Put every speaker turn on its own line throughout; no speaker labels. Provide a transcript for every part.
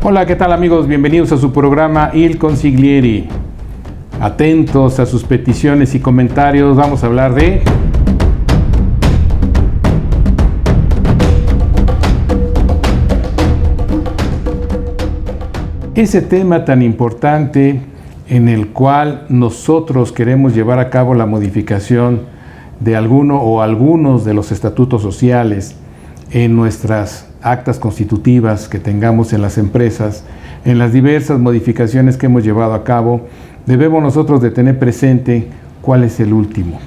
Hola, ¿qué tal amigos? Bienvenidos a su programa Il Consiglieri. Atentos a sus peticiones y comentarios. Vamos a hablar de... ese tema tan importante en el cual nosotros queremos llevar a cabo la modificación de alguno o algunos de los estatutos sociales en nuestras actas constitutivas que tengamos en las empresas, en las diversas modificaciones que hemos llevado a cabo, debemos nosotros de tener presente cuál es el último.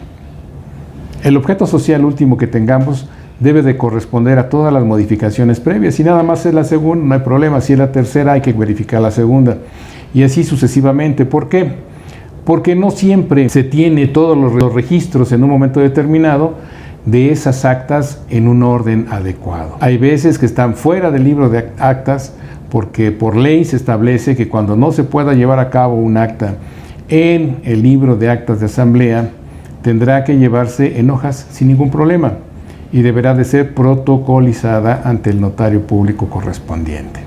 El objeto social último que tengamos debe de corresponder a todas las modificaciones previas. Si nada más es la segunda, no hay problema. Si es la tercera, hay que verificar la segunda. Y así sucesivamente. ¿Por qué? Porque no siempre se tiene todos los registros en un momento determinado de esas actas en un orden adecuado. Hay veces que están fuera del libro de actas porque por ley se establece que cuando no se pueda llevar a cabo un acta en el libro de actas de asamblea, tendrá que llevarse en hojas sin ningún problema y deberá de ser protocolizada ante el notario público correspondiente.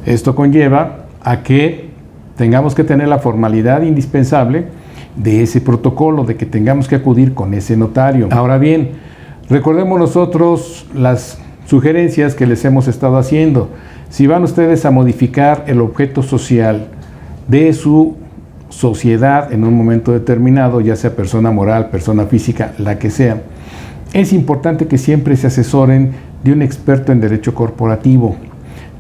Esto conlleva a que tengamos que tener la formalidad indispensable de ese protocolo, de que tengamos que acudir con ese notario. Ahora bien, recordemos nosotros las sugerencias que les hemos estado haciendo. Si van ustedes a modificar el objeto social de su sociedad en un momento determinado, ya sea persona moral, persona física, la que sea, es importante que siempre se asesoren de un experto en derecho corporativo,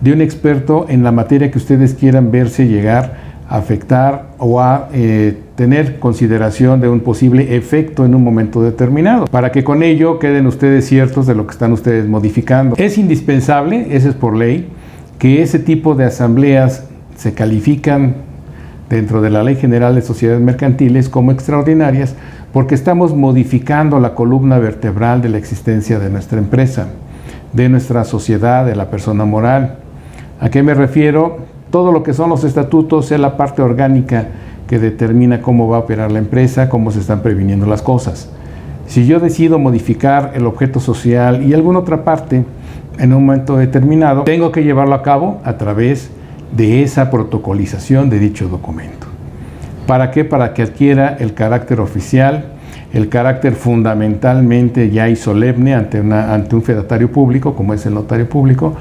de un experto en la materia que ustedes quieran verse llegar a afectar o a tener consideración de un posible efecto en un momento determinado, para que con ello queden ustedes ciertos de lo que están ustedes modificando. Es indispensable, eso es por ley, que ese tipo de asambleas se califican dentro de la Ley General de Sociedades Mercantiles como extraordinarias, porque estamos modificando la columna vertebral de la existencia de nuestra empresa, de nuestra sociedad, de la persona moral. ¿A qué me refiero? Todo lo que son los estatutos es la parte orgánica que determina cómo va a operar la empresa, cómo se están previniendo las cosas. Si yo decido modificar el objeto social y alguna otra parte en un momento determinado, tengo que llevarlo a cabo a través de esa protocolización de dicho documento. ¿Para qué? Para que adquiera el carácter oficial, el carácter fundamentalmente ya y solemne ante un fedatario público, como es el notario público,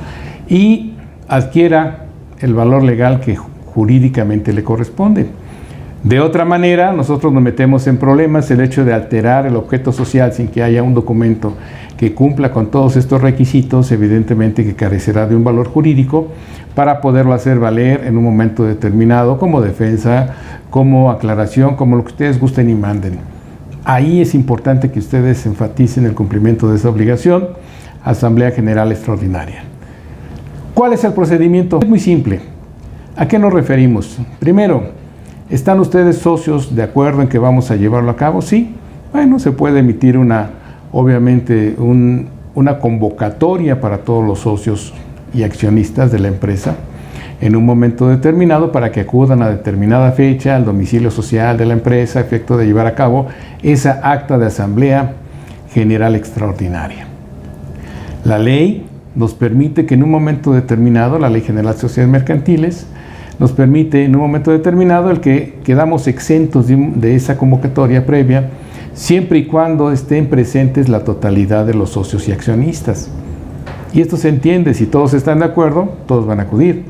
y adquiera el valor legal que jurídicamente le corresponde. De otra manera, nosotros nos metemos en problemas. El hecho de alterar el objeto social sin que haya un documento que cumpla con todos estos requisitos, evidentemente que carecerá de un valor jurídico para poderlo hacer valer en un momento determinado como defensa, como aclaración, como lo que ustedes gusten y manden. Ahí es importante que ustedes enfaticen el cumplimiento de esa obligación, Asamblea General Extraordinaria. ¿Cuál es el procedimiento? Es muy simple. ¿A qué nos referimos? Primero, ¿están ustedes socios de acuerdo en que vamos a llevarlo a cabo? Sí. Bueno, se puede emitir obviamente una convocatoria para todos los socios y accionistas de la empresa en un momento determinado para que acudan a determinada fecha al domicilio social de la empresa a efecto de llevar a cabo esa acta de asamblea general extraordinaria. La ley nos permite que en un momento determinado, la Ley General de Sociedades Mercantiles, nos permite en un momento determinado el que quedamos exentos de esa convocatoria previa, siempre y cuando estén presentes la totalidad de los socios y accionistas. Y esto se entiende, si todos están de acuerdo, todos van a acudir.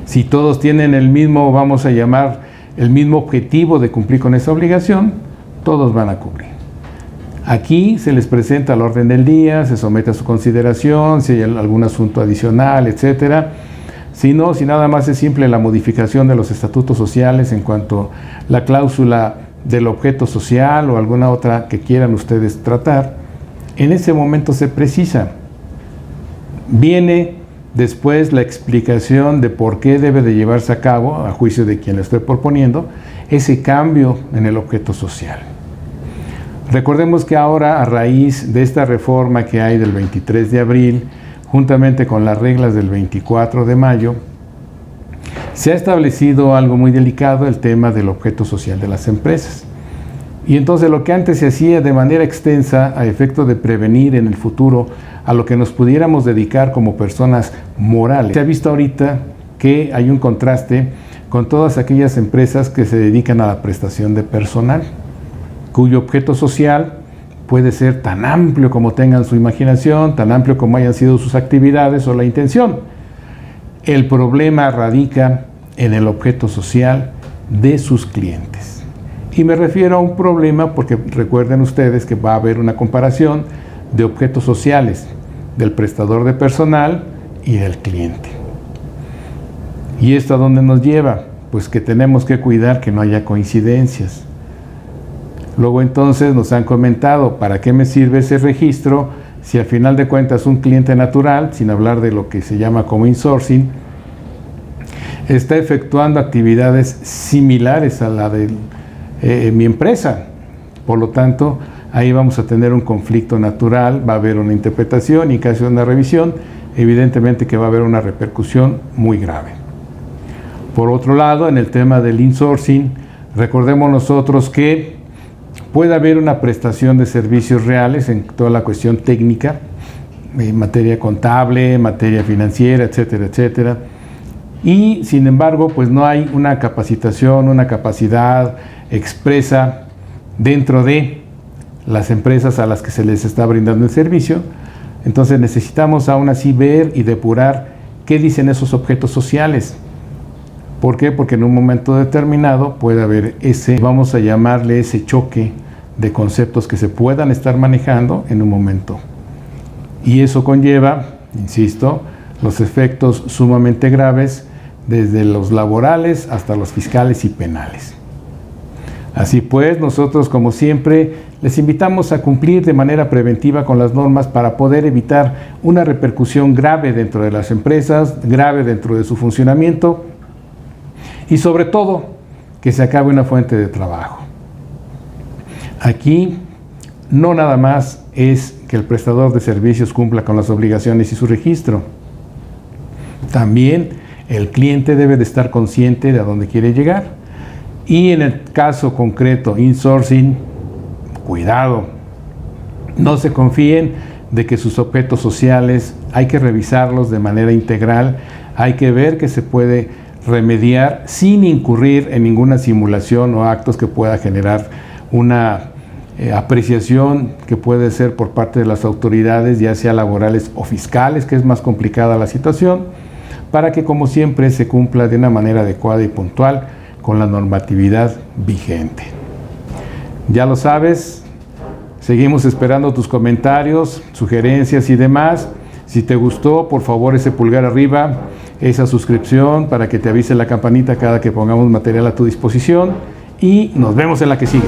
Si todos tienen el mismo, vamos a llamar, el mismo objetivo de cumplir con esa obligación, todos van a cubrir. Aquí se les presenta el orden del día, se somete a su consideración, si hay algún asunto adicional, etcétera. Si no, si nada más es simple la modificación de los estatutos sociales en cuanto a la cláusula del objeto social o alguna otra que quieran ustedes tratar, en ese momento se precisa. Viene después la explicación de por qué debe de llevarse a cabo, a juicio de quien le estoy proponiendo, ese cambio en el objeto social. Recordemos que ahora, a raíz de esta reforma que hay del 23 de abril, juntamente con las reglas del 24 de mayo, se ha establecido algo muy delicado, el tema del objeto social de las empresas. Y entonces lo que antes se hacía de manera extensa a efecto de prevenir en el futuro a lo que nos pudiéramos dedicar como personas morales. Se ha visto ahorita que hay un contraste con todas aquellas empresas que se dedican a la prestación de personal, cuyo objeto social puede ser tan amplio como tengan su imaginación, tan amplio como hayan sido sus actividades o la intención. El problema radica en el objeto social de sus clientes. Y me refiero a un problema porque recuerden ustedes que va a haber una comparación de objetos sociales del prestador de personal y del cliente. ¿Y esto a dónde nos lleva? Pues que tenemos que cuidar que no haya coincidencias. Luego entonces nos han comentado, ¿para qué me sirve ese registro si al final de cuentas un cliente natural, sin hablar de lo que se llama como insourcing, está efectuando actividades similares a la de mi empresa? Por lo tanto, ahí vamos a tener un conflicto natural, va a haber una interpretación y en caso de una revisión, evidentemente que va a haber una repercusión muy grave. Por otro lado, en el tema del insourcing, recordemos nosotros que puede haber una prestación de servicios reales en toda la cuestión técnica, en materia contable, materia financiera, etcétera, etcétera. Y sin embargo, pues no hay una capacitación, una capacidad expresa dentro de las empresas a las que se les está brindando el servicio. Entonces necesitamos aún así ver y depurar qué dicen esos objetos sociales. ¿Por qué? Porque en un momento determinado puede haber ese, vamos a llamarle ese choque de conceptos que se puedan estar manejando en un momento. Y eso conlleva, insisto, los efectos sumamente graves desde los laborales hasta los fiscales y penales. Así pues, nosotros como siempre les invitamos a cumplir de manera preventiva con las normas para poder evitar una repercusión grave dentro de las empresas, grave dentro de su funcionamiento y sobre todo que se acabe una fuente de trabajo. Aquí no nada más es que el prestador de servicios cumpla con las obligaciones y su registro. También el cliente debe de estar consciente de a dónde quiere llegar. Y en el caso concreto, insourcing, cuidado, no se confíen de que sus objetos sociales hay que revisarlos de manera integral, hay que ver que se puede remediar sin incurrir en ninguna simulación o actos que pueda generar una apreciación que puede ser por parte de las autoridades, ya sea laborales o fiscales, que es más complicada la situación, para que como siempre se cumpla de una manera adecuada y puntual con la normatividad vigente. Ya lo sabes, seguimos esperando tus comentarios, sugerencias y demás. Si te gustó, por favor ese pulgar arriba, esa suscripción para que te avise la campanita cada que pongamos material a tu disposición y nos vemos en la que sigue.